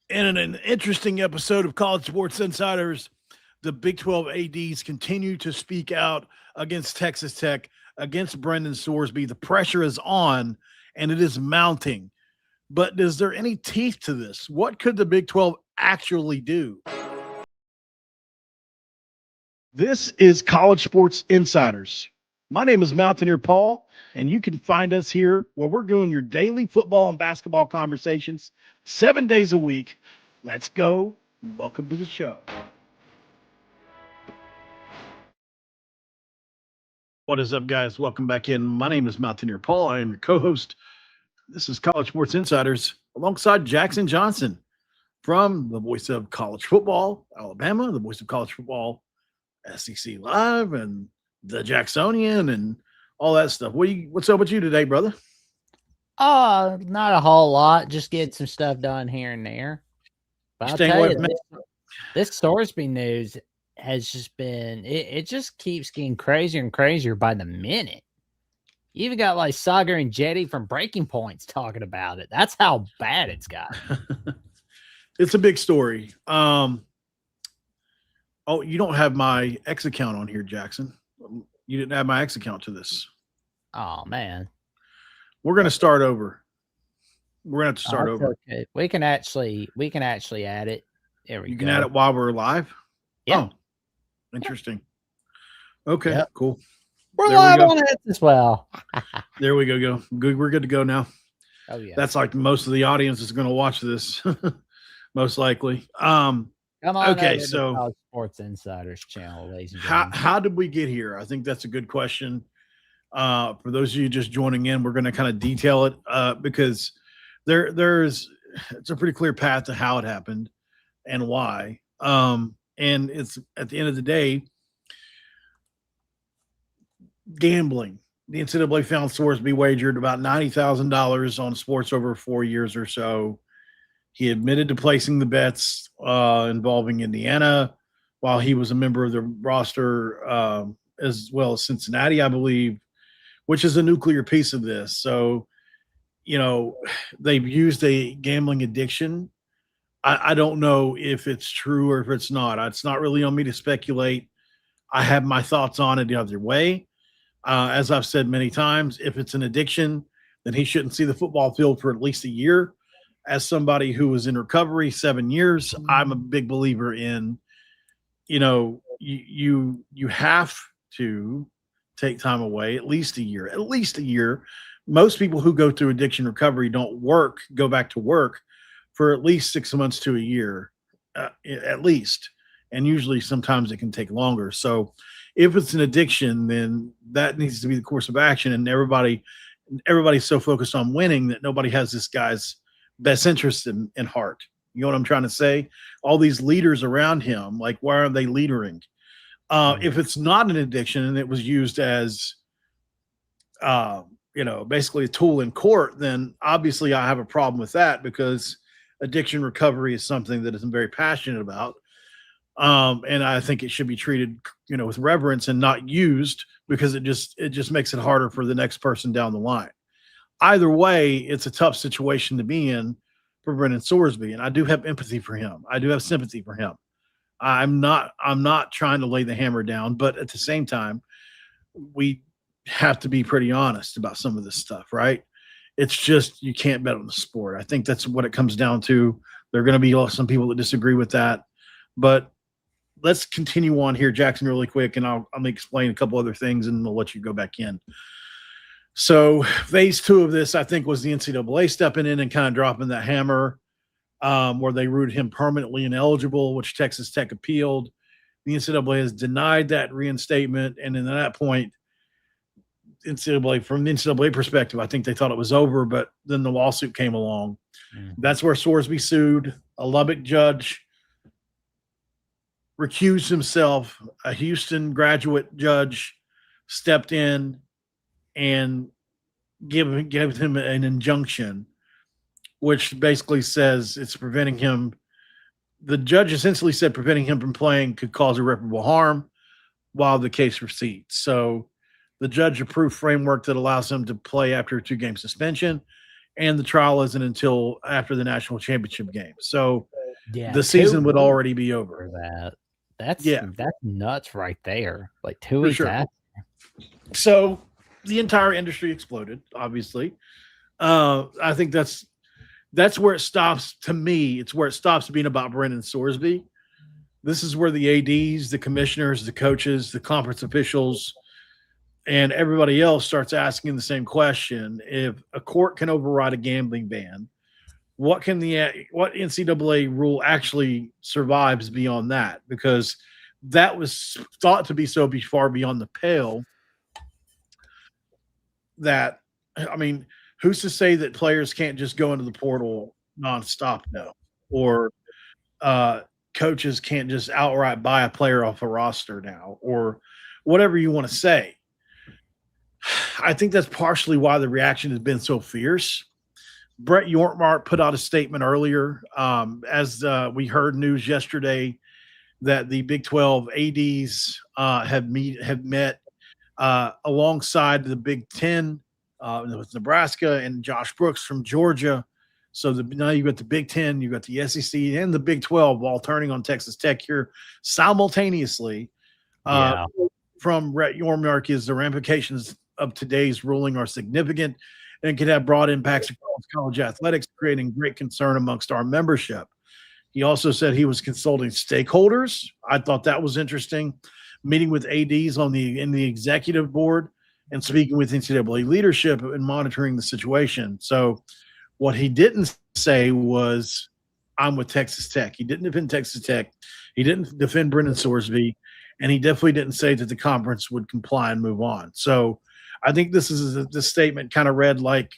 In an interesting episode of College Sports Insiders, the Big 12 ADs continue to speak out against Texas Tech, against Brendan Sorsby. The pressure is on and it is mounting. But is there any teeth to this? What could the Big 12 actually do? This is College Sports Insiders. My name is Mountaineer Paul, and you can find us here where we're doing your daily football and basketball conversations 7 days a week. Let's go. Welcome to the show. What is up, guys? Welcome back in. My name is Mountaineer Paul. I am your co-host. This is College Sports Insiders alongside Jackson Johnson from the voice of college football, Alabama, the voice of college football, SEC Live, and the Jacksonian, and all that stuff. What's up with you today, brother? Not a whole lot. Just get some stuff done here and there. But I'll tell you, this Sorsby news has just been, it just keeps getting crazier and crazier by the minute. You even got like Sagar and Jetty from Breaking Points talking about it. That's how bad it's got. It's a big story. Oh, you don't have my X account on here, Jackson. You didn't add my X account to this. Oh, man. We're going to start over. We're going to have to start over. Okay. We can actually add it. There we go. You can add it while we're live? Yeah. Oh, interesting. Okay, Cool. We're live on it as well. There we go. Good. We're good to go now. Oh, yeah. That's like most of the audience is going to watch this, most likely. Come on. Okay, so College Sports Insiders channel, ladies and gentlemen. How did we get here? I think that's a good question. For those of you just joining in, we're going to kind of detail it because it's a pretty clear path to how it happened and why. And it's at the end of the day, gambling. The NCAA found Sorsby wagered about $90,000 on sports over 4 years or so. He admitted to placing the bets involving Indiana while he was a member of the roster, as well as Cincinnati, I believe, which is a nuclear piece of this. So, they've used a gambling addiction. I don't know if it's true or if it's not. It's not really on me to speculate. I have my thoughts on it the other way. As I've said many times, if it's an addiction, then he shouldn't see the football field for at least a year. As somebody who was in recovery 7 years, I'm a big believer in, you have to take time away at least a year. Most people who go through addiction recovery don't go back to work for at least 6 months to a year, at least. And usually sometimes it can take longer. So if it's an addiction, then that needs to be the course of action. And everybody's so focused on winning that nobody has this guy's best interest in heart. You know what I'm trying to say? All these leaders around him, like, why are they leadering? If it's not an addiction and it was used as, basically a tool in court, then obviously I have a problem with that because addiction recovery is something that I'm very passionate about. And I think it should be treated, with reverence and not used because it just makes it harder for the next person down the line. Either way, it's a tough situation to be in for Brendan Sorsby, and I do have empathy for him. I do have sympathy for him. I'm not trying to lay the hammer down, but at the same time, we have to be pretty honest about some of this stuff, right? It's just you can't bet on the sport. I think that's what it comes down to. There are going to be some people that disagree with that, but let's continue on here, Jackson, really quick, and I'll explain a couple other things, and I'll let you go back in. So phase 2 of this, I think, was the NCAA stepping in and kind of dropping that hammer, where they ruled him permanently ineligible, which Texas Tech appealed. The NCAA has denied that reinstatement, and then at that point, from the NCAA perspective, I think they thought it was over, but then the lawsuit came along. That's where Sorsby sued. A Lubbock judge recused himself. A Houston graduate judge stepped in and gave him an injunction, which basically says it's preventing him. The judge essentially said preventing him from playing could cause irreparable harm while the case proceeds. So the judge approved framework that allows him to play after a 2-game suspension. and the trial isn't until after the national championship game. So Yeah, the season would already be over. For that. That's Yeah, nuts right there. Like 2 for weeks sure. after. So the entire industry exploded, obviously. I think that's where it stops. To me, it's where it stops being about Brendan Sorsby. This is where the ADs, the commissioners, the coaches, the conference officials, and everybody else starts asking the same question. If a court can override a gambling ban, what NCAA rule actually survives beyond that? Because that was thought to be so far beyond the pale that, I mean, who's to say that players can't just go into the portal nonstop now, or coaches can't just outright buy a player off a roster now, or whatever you want to say. I think that's partially why the reaction has been so fierce. Brett Yormark put out a statement earlier, as we heard news yesterday that the Big 12 ADs have met alongside the Big 10 with Nebraska and Josh Brooks from Georgia. So now you've got the Big 10, you've got the SEC, and the Big 12 all turning on Texas Tech here simultaneously. From Brett Yormark is the ramifications of today's ruling are significant and could have broad impacts across college athletics, creating great concern amongst our membership. He also said he was consulting stakeholders. I thought that was interesting. Meeting with ADs in the executive board and speaking with NCAA leadership and monitoring the situation. So what he didn't say was, I'm with Texas Tech. He didn't defend Texas Tech. He didn't defend Brendan Sorsby. And he definitely didn't say that the conference would comply and move on. So I think this statement kind of read like,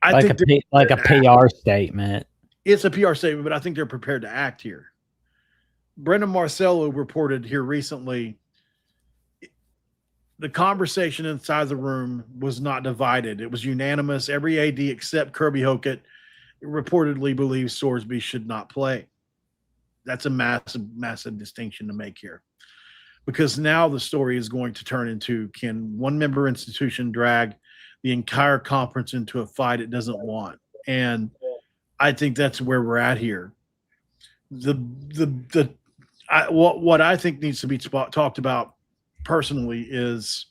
like a PR statement. It's a PR statement, but I think they're prepared to act here. Brendan Marcello reported here recently, the conversation inside the room was not divided. It was unanimous. Every AD except Kirby Hocutt reportedly believes Sorsby should not play. That's a massive distinction to make here. Because now the story is going to turn into, can one member institution drag the entire conference into a fight it doesn't want? And I think that's where we're at here. What I think needs to be talked about personally is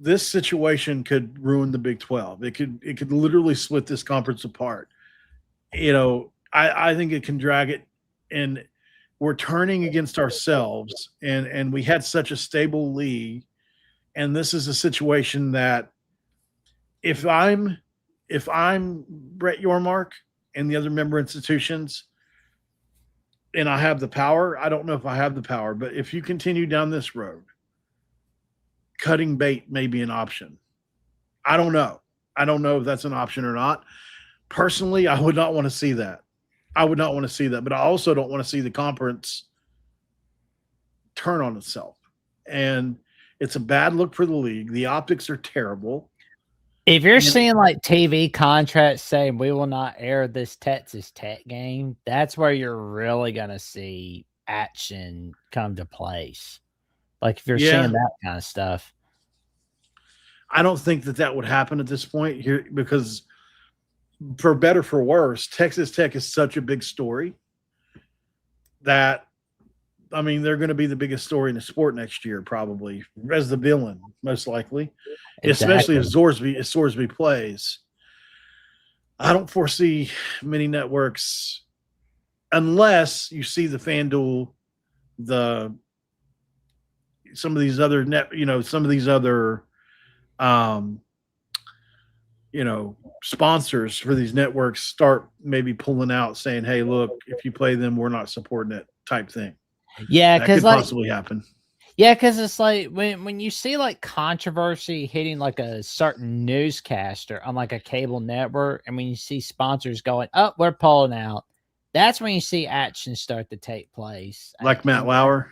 this situation could ruin the Big 12. It could literally split this conference apart. I think it can drag it, and we're turning against ourselves, and we had such a stable league, and this is a situation that if I'm Brett Yormark and the other member institutions, and I have the power, I don't know if I have the power, but if you continue down this road, cutting bait may be an option. I don't know. I don't know if that's an option or not. Personally, I would not want to see that. But I also don't want to see the conference turn on itself. And it's a bad look for the league. The optics are terrible. If you're seeing like TV contracts saying we will not air this Texas Tech game, that's where you're really going to see action come to place. Like if you're seeing that kind of stuff. I don't think that would happen at this point here, because for better for worse, Texas Tech is such a big story that, I mean, they're going to be the biggest story in the sport next year, probably, as the villain, most likely, especially if Sorsby plays. I don't foresee many networks, unless you see the FanDuel, some of these other sponsors for these networks start maybe pulling out, saying, hey, look, if you play them, we're not supporting it, type thing. Yeah, because that could possibly happen. Yeah, because it's like when you see like controversy hitting like a certain newscaster on like a cable network, and when you see sponsors going, oh, we're pulling out, that's when you see action start to take place. Like Matt Lauer.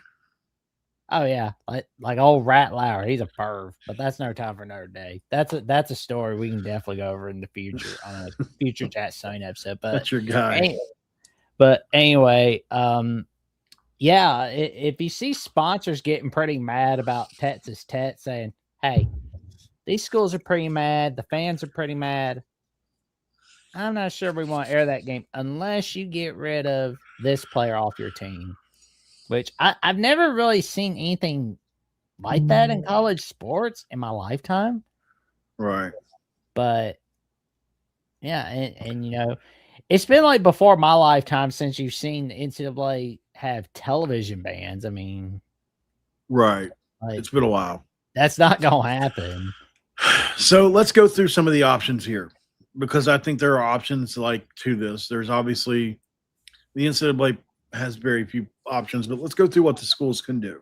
Oh yeah, like old Rat Lauer. He's a perv, but that's no time for another day. That's a story we can definitely go over in the future on a future Chat Sign episode. But that's your guy. But anyway, Yeah, if you see sponsors getting pretty mad about Texas Tech saying, hey, these schools are pretty mad, the fans are pretty mad, I'm not sure we want to air that game unless you get rid of this player off your team, which I've never really seen anything like that in college sports in my lifetime. Right. But yeah, and you know, it's been like before my lifetime since you've seen the NCAA have television bans. I mean, Right. like It's been a while. that's not gonna happen. So let's go through some of the options here, because I think there are options like to this. There's obviously the NCAA has very few options, but let's go through what the schools can do.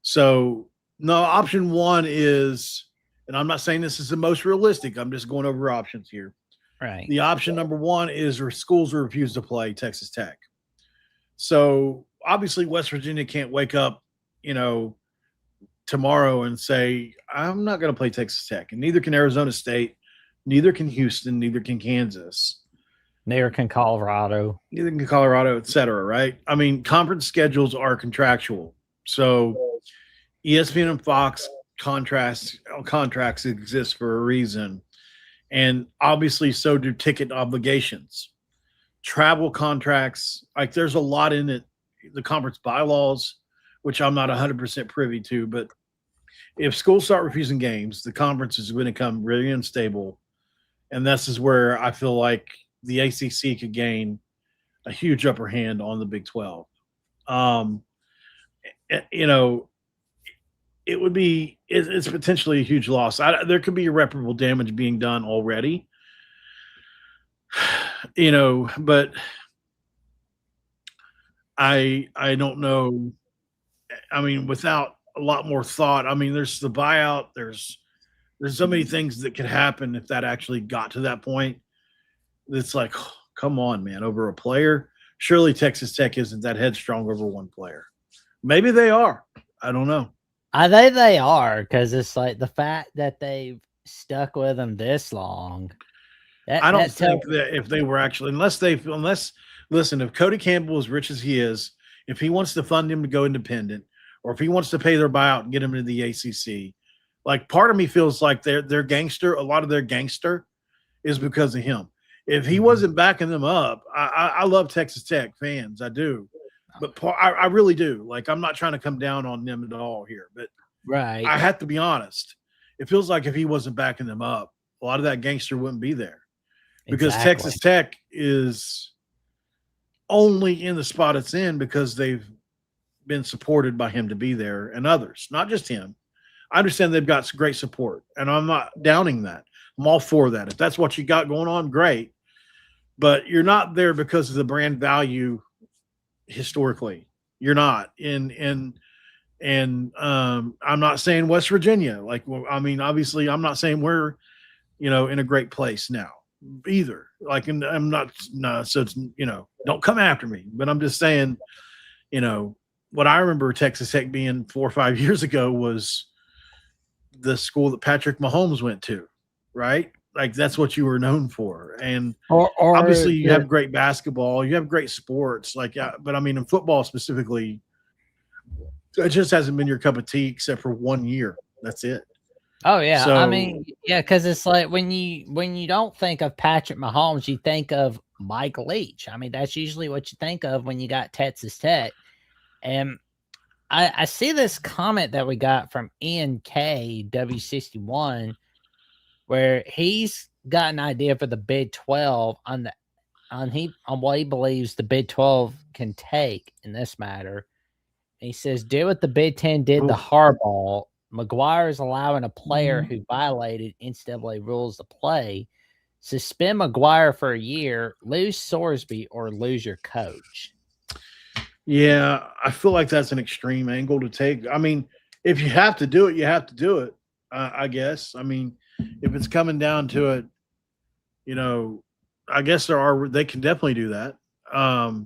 So, no, option one is, and I'm not saying this is the most realistic, I'm just going over options here. Right. The option number one is where schools refuse to play Texas Tech. So, obviously, West Virginia can't wake up, tomorrow and say, I'm not going to play Texas Tech. And neither can Arizona State, neither can Houston, neither can Kansas. Neither can Colorado. Neither can Colorado, et cetera, right? I mean, conference schedules are contractual. So ESPN and Fox contracts exist for a reason. And obviously, so do ticket obligations. Travel contracts, like there's a lot in it. The conference bylaws, which I'm not 100% privy to, but if schools start refusing games, the conference is going to become really unstable. And this is where I feel like the ACC could gain a huge upper hand on the Big 12. It would be it's potentially a huge loss. There could be irreparable damage being done already, but I don't know. I mean, without a lot more thought, I mean, there's the buyout. There's so many things that could happen if that actually got to that point. It's like, oh, come on, man, over a player. Surely Texas Tech isn't that headstrong over one player. Maybe they are. I don't know. I think they are, because it's like the fact that they've stuck with them this long. I don't think that if they were actually, unless listen, if Cody Campbell, as rich as he is, if he wants to fund him to go independent, or if he wants to pay their buyout and get him into the ACC, like part of me feels like their gangster, a lot of their gangster is because of him. If he wasn't backing them up, I love Texas Tech fans, I do, but I really do. Like, I'm not trying to come down on them at all here, but right, I have to be honest. It feels like if he wasn't backing them up, a lot of that gangster wouldn't be there, because Texas Tech is only in the spot it's in because they've been supported by him to be there, and others, not just him. I understand they've got great support, and I'm not downing that. I'm all for that. If that's what you got going on, great. But you're not there because of the brand value historically. You're not. And I'm not saying West Virginia. Like, I mean, obviously, I'm not saying we're, in a great place now either. Like, and I'm not. No, so it's, don't come after me. But I'm just saying, what I remember Texas Tech being 4 or 5 years ago was the school that Patrick Mahomes went to, right? Like, that's what you were known for. And or obviously you have great basketball, you have great sports, like, but I mean, in football specifically, it just hasn't been your cup of tea except for 1 year. That's it. Oh yeah. So, I mean, yeah, because it's like when you don't think of Patrick Mahomes, you think of Mike Leach. I mean, that's usually what you think of when you got Texas Tech. And I see this comment that we got from Ian K W61, where he's got an idea for the Big 12 on what he believes the Big 12 can take in this matter. And he says, do what the Big 10 did to Harbaugh. McGuire is allowing a player who violated NCAA rules to play. Suspend McGuire for a year, lose Sorsby, or lose your coach. Yeah, I feel like that's an extreme angle to take. I mean, if you have to do it, you have to do it, I guess. I mean, if it's coming down to it, I guess they can definitely do that. Of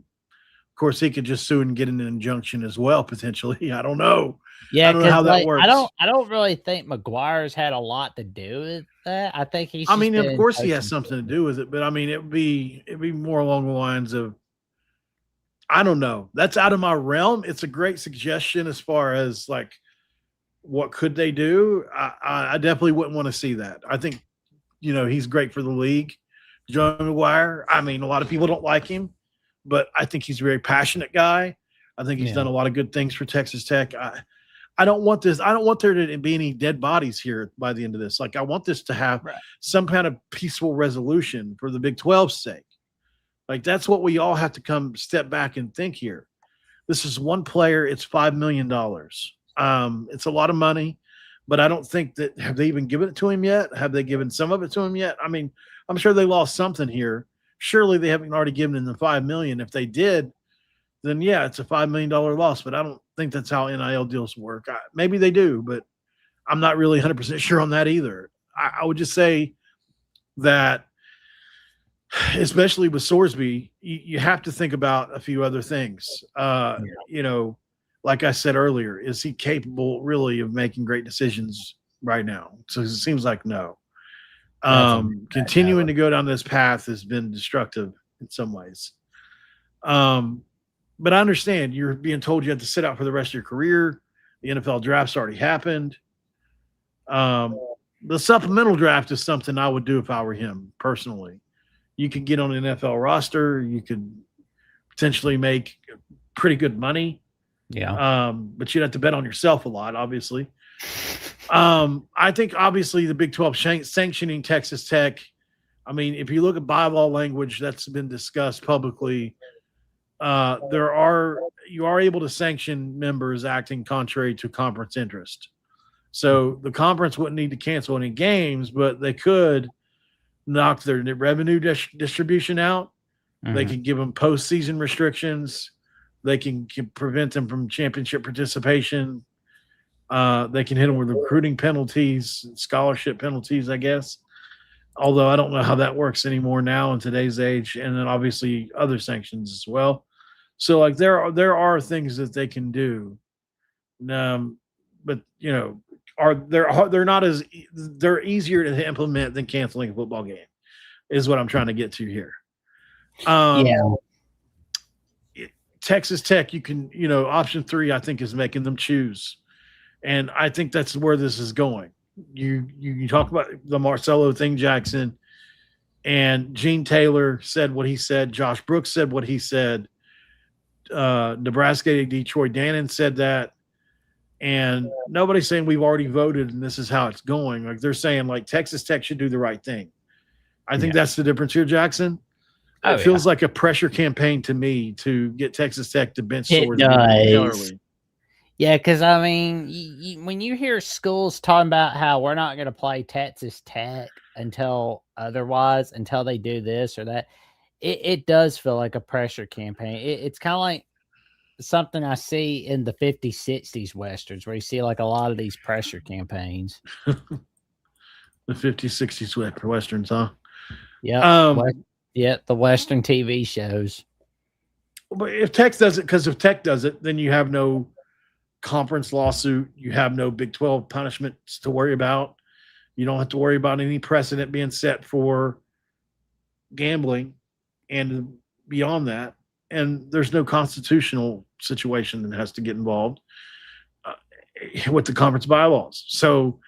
course, he could just sue and get an injunction as well, potentially. I don't know. Yeah, I don't know how that works. I don't really think McGuire's had a lot to do with that. I think he's. I mean, of course, he has something to do with it, but I mean, it'd be more along the lines of, I don't know. That's out of my realm. It's a great suggestion as far as like what could they do. I definitely wouldn't want to see that. I think he's great for the league. Joe McGuire. I mean, a lot of people don't like him, but I think he's a very passionate guy. I think he's done a lot of good things for Texas Tech. I don't want this. I don't want there to be any dead bodies here by the end of this. Like, I want this to have some kind of peaceful resolution for the Big 12's sake. Like, that's what we all have to come step back and think here. This is one player. It's $5 million. It's a lot of money, but I don't think that – have they even given it to him yet? Have they given some of it to him yet? I mean, I'm sure they lost something here. Surely they haven't already given him the $5 million. If they did, then, yeah, it's a $5 million loss, but I don't think that's how NIL deals work. Maybe they do, but I'm not really 100% sure on that either. I would just say that, especially with Sorsby, you have to think about a few other things. Like I said earlier, is he capable really of making great decisions right now? So it seems like no. Continuing to go down this path has been destructive in some ways. But I understand you're being told you have to sit out for the rest of your career. The NFL draft's already happened. The supplemental draft is something I would do if I were him personally. You could get on an NFL roster. You could potentially make pretty good money. Yeah. But you'd have to bet on yourself a lot, obviously. I think obviously the Big 12 sanctioning Texas Tech. I mean, if you look at bylaw language that's been discussed publicly, you are able to sanction members acting contrary to conference interest. So the conference wouldn't need to cancel any games, but they could knock their revenue distribution out. Mm-hmm. They can give them postseason restrictions. They can prevent them from championship participation. They can hit them with recruiting penalties, scholarship penalties, I guess. Although I don't know how that works anymore now in today's age, and then obviously other sanctions as well. So like there are things that they can do, but they're easier to implement than canceling a football game, is what I'm trying to get to here. Texas Tech, you can option 3 I think is making them choose, and I think that's where this is going. You talk about the Marcelo thing, Jackson, and Gene Taylor said what he said. Josh Brooks said what he said. Nebraska, Detroit, Dannen said that, and nobody's saying we've already voted and this is how it's going. Like, they're saying like Texas Tech should do the right thing. I think that's the difference here, Jackson. It feels like a pressure campaign to me to get Texas Tech to bench Sorsby. Yeah, because, I mean, when you hear schools talking about how we're not going to play Texas Tech until they do this or that, it does feel like a pressure campaign. It's kind of like something I see in the 50s, 60s Westerns, where you see like a lot of these pressure campaigns. The 50s, 60s Westerns, huh? Yeah. The Western TV shows. But if Tech does it, then you have no conference lawsuit. You have no Big 12 punishments to worry about. You don't have to worry about any precedent being set for gambling and beyond that. And there's no constitutional situation that has to get involved with the conference bylaws. So,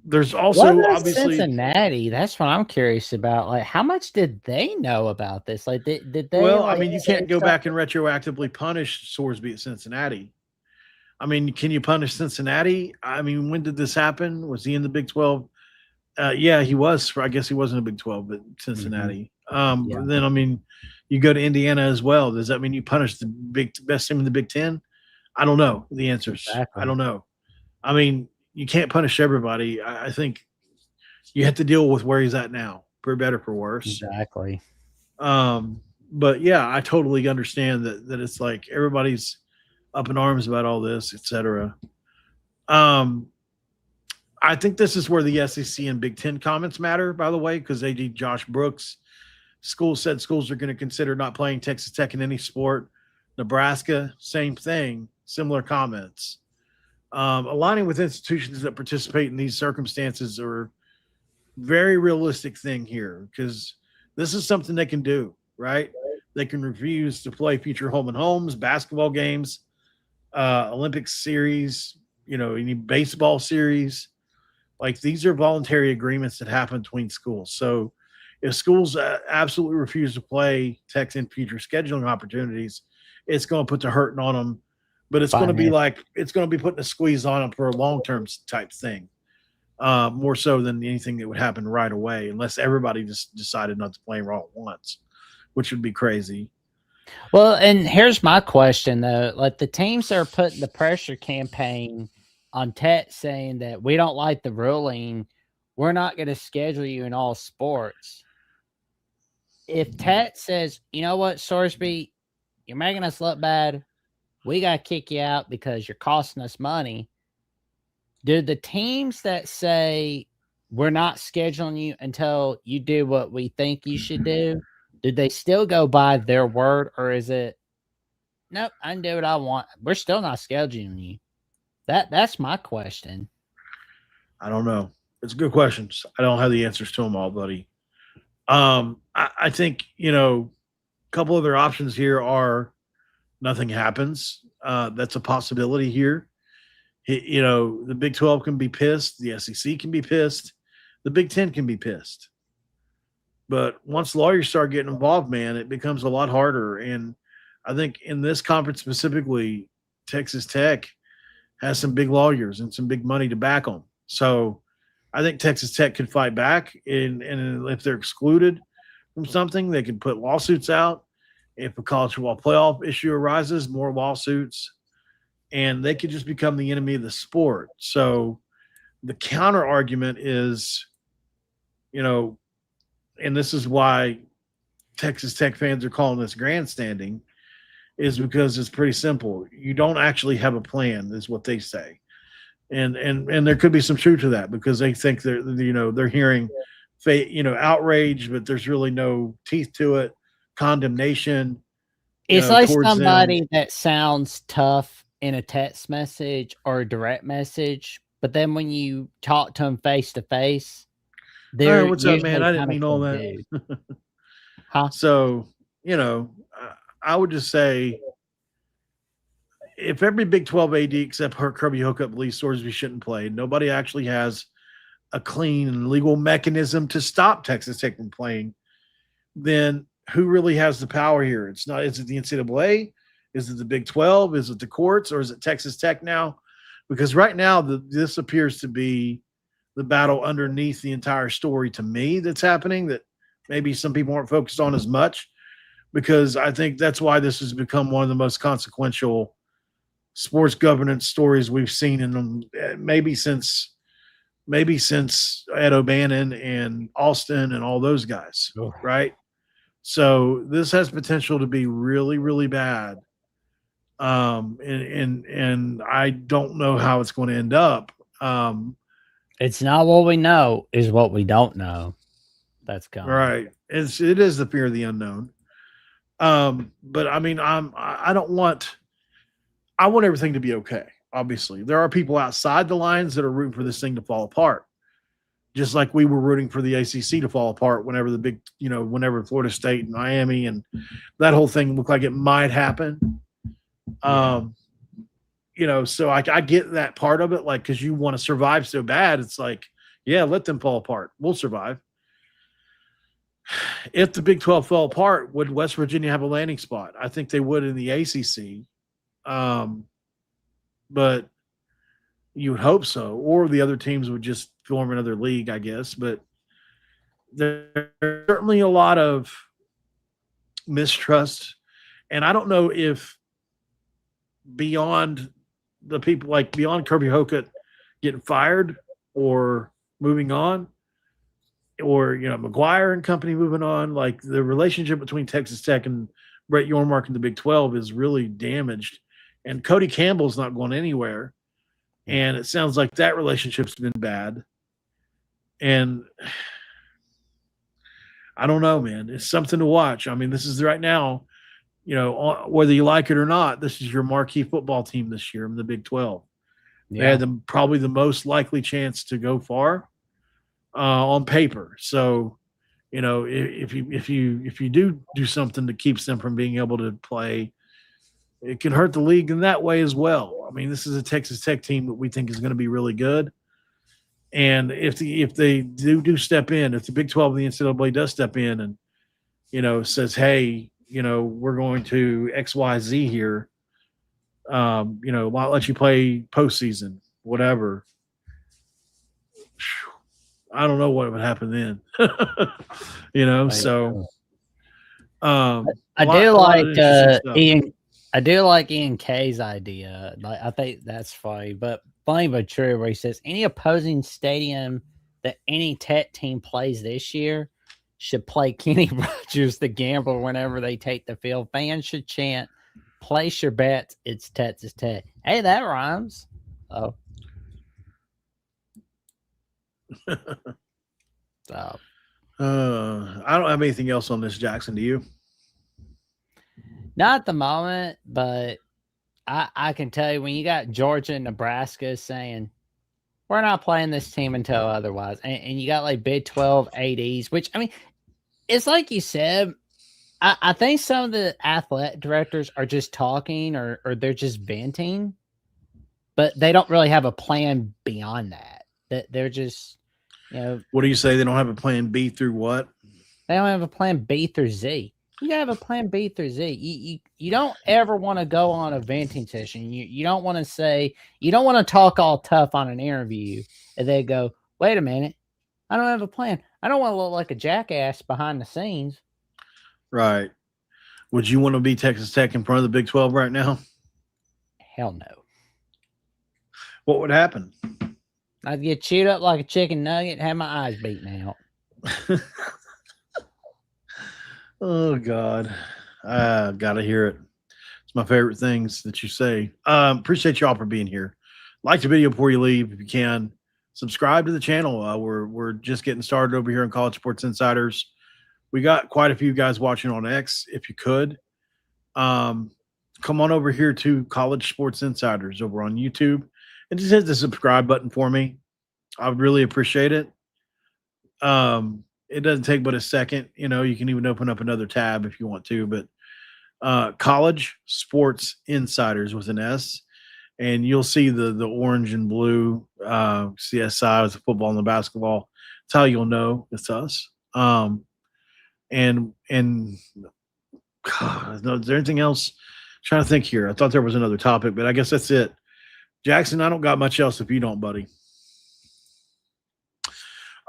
there's also obviously Cincinnati. That's what I'm curious about. Like, how much did they know about this? Like, did they? Well, I mean, you can't go back and retroactively punish Sorsby at Cincinnati. I mean, can you punish Cincinnati? I mean, when did this happen? Was he in the Big 12? Yeah, he was. I guess he wasn't a Big 12, but Cincinnati. Mm-hmm. Then, I mean, you go to Indiana as well. Does that mean you punish the best team in the Big 10? I don't know the answers. Exactly. I don't know. I mean, you can't punish everybody. I think you have to deal with where he's at now, for better, for worse. Exactly. But yeah, I totally understand that it's like everybody's up in arms about all this, etc. I think this is where the SEC and Big Ten comments matter, by the way, because they did Josh Brooks. Schools said schools are going to consider not playing Texas Tech in any sport. Nebraska, same thing, similar comments. Aligning with institutions that participate in these circumstances are very realistic thing here, because this is something they can do, right? They can refuse to play future home and homes, basketball games, Olympic series, any baseball series. Like these are voluntary agreements that happen between schools. So if schools absolutely refuse to play Tech's in future scheduling opportunities, it's going to put the hurting on them. But it's going to be it's going to be putting a squeeze on them for a long-term type thing, more so than anything that would happen right away, unless everybody just decided not to play them all at once, which would be crazy. Well, and here's my question though: like the teams that are putting the pressure campaign on Tech, saying that we don't like the ruling, we're not going to schedule you in all sports. If Tech says, you know what, Sorsby, you're making us look bad, we got to kick you out because you're costing us money. Do the teams that say we're not scheduling you until you do what we think you should do, they still go by their word, or is it, nope, I can do what I want, we're still not scheduling you? That's my question. I don't know. It's a good question. I don't have the answers to them all, buddy. I think, a couple of their options here are nothing happens. That's a possibility here. The Big 12 can be pissed. The SEC can be pissed. The Big 10 can be pissed. But once lawyers start getting involved, man, it becomes a lot harder. And I think in this conference specifically, Texas Tech has some big lawyers and some big money to back them. So I think Texas Tech could fight back. And if they're excluded from something, they can put lawsuits out. If a college football playoff issue arises, more lawsuits. And they could just become the enemy of the sport. So the counter argument is, and this is why Texas Tech fans are calling this grandstanding, is because it's pretty simple. You don't actually have a plan, is what they say. And there could be some truth to that, because they think they're hearing outrage, but there's really no teeth to it. Condemnation. It's like somebody that sounds tough in a text message or a direct message, but then when you talk to them face to face, they're what's up, man? I didn't mean all that. Huh? So, I would just say, if every Big 12 AD except Kirby Hookup believes Sorsby shouldn't play, nobody actually has a clean and legal mechanism to stop Texas Tech from playing, then who really has the power here? Is it the NCAA? Is it the Big 12? Is it the courts? Or is it Texas Tech now? Because right now, this appears to be the battle underneath the entire story to me that's happening, that maybe some people aren't focused on as much, because I think that's why this has become one of the most consequential sports governance stories we've seen in them, maybe since Ed O'Bannon and Austin and all those guys, right? So this has potential to be really, really bad. And I don't know how it's going to end up. It's not what we know, is what we don't know. That's coming. Right. It is the fear of the unknown. But I mean, I want everything to be okay. Obviously, there are people outside the lines that are rooting for this thing to fall apart, just like we were rooting for the ACC to fall apart whenever whenever Florida State and Miami and that whole thing looked like it might happen. So I get that part of it, like, because you want to survive so bad. It's like, yeah, let them fall apart. We'll survive. If the Big 12 fell apart, would West Virginia have a landing spot? I think they would in the ACC. But you would hope so. Or the other teams would just form another league, I guess. But there's certainly a lot of mistrust. And I don't know if beyond the people, like beyond Kirby Hocutt getting fired or moving on, or, McGuire and company moving on, like the relationship between Texas Tech and Brett Yormark and the Big 12 is really damaged. And Cody Campbell's not going anywhere. And it sounds like that relationship's been bad. And I don't know, man. It's something to watch. I mean, this is right now, whether you like it or not, this is your marquee football team this year in the Big 12. Yeah. They had probably the most likely chance to go far on paper. So you know, if you do something that keeps them from being able to play, it can hurt the league in that way as well. I mean, this is a Texas Tech team that we think is going to be really good. And if they do step in, if the Big 12 and the NCAA does step in and, you know, says, hey, you know, we're going to XYZ here, you know, why let you play postseason, whatever. I don't know what would happen then. You know, so I do like Ian. I do like Ian K's idea. Like, I think that's funny, but true. Where he says any opposing stadium that any Tech team plays this year should play Kenny Rogers the gambler whenever they take the field. Fans should chant, "Place your bets. It's Texas Tech." Hey, that rhymes. Oh. So. I don't have anything else on this, Jackson. Do you? Not at the moment, but I can tell you when you got Georgia and Nebraska saying we're not playing this team until otherwise, and you got like Big 12 ADs, which I mean, it's like you said. I think some of the athletic directors are just talking or they're just venting, but they don't really have a plan beyond that. That they're just, you know. What do you say? They don't have a plan B through what? They don't have a plan B through Z. You gotta have a plan B through Z. You don't ever want to go on a venting session. You don't want to say, you don't want to talk all tough on an interview and they go, wait a minute, I don't have a plan. I don't want to look like a jackass behind the scenes. Right. Would you want to be Texas Tech in front of the Big 12 right now? Hell no. What would happen? I'd get chewed up like a chicken nugget and have my eyes beaten out. Oh, God. I got to hear it. It's my favorite things that you say. Appreciate y'all for being here. Like the video before you leave if you can. Subscribe to the channel. We're just getting started over here on College Sports Insiders. We got quite a few guys watching on X. If you could, come on over here to College Sports Insiders over on YouTube and just hit the subscribe button for me. I would really appreciate it. It doesn't take but a second. You know, you can even open up another tab if you want to, but College Sports Insiders with an S, and you'll see the orange and blue CSI with the football and the basketball. That's how you'll know it's us. And God, is there anything else? I'm trying to think here. I thought there was another topic, but I guess that's it. Jackson, I don't got much else if you don't, buddy.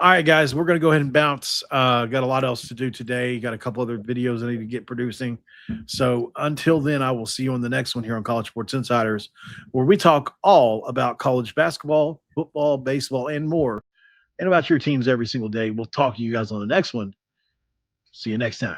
All right, guys, we're going to go ahead and bounce. Got a lot else to do today. Got a couple other videos I need to get producing. So until then, I will see you on the next one here on College Sports Insiders, where we talk all about college basketball, football, baseball, and more, and about your teams every single day. We'll talk to you guys on the next one. See you next time.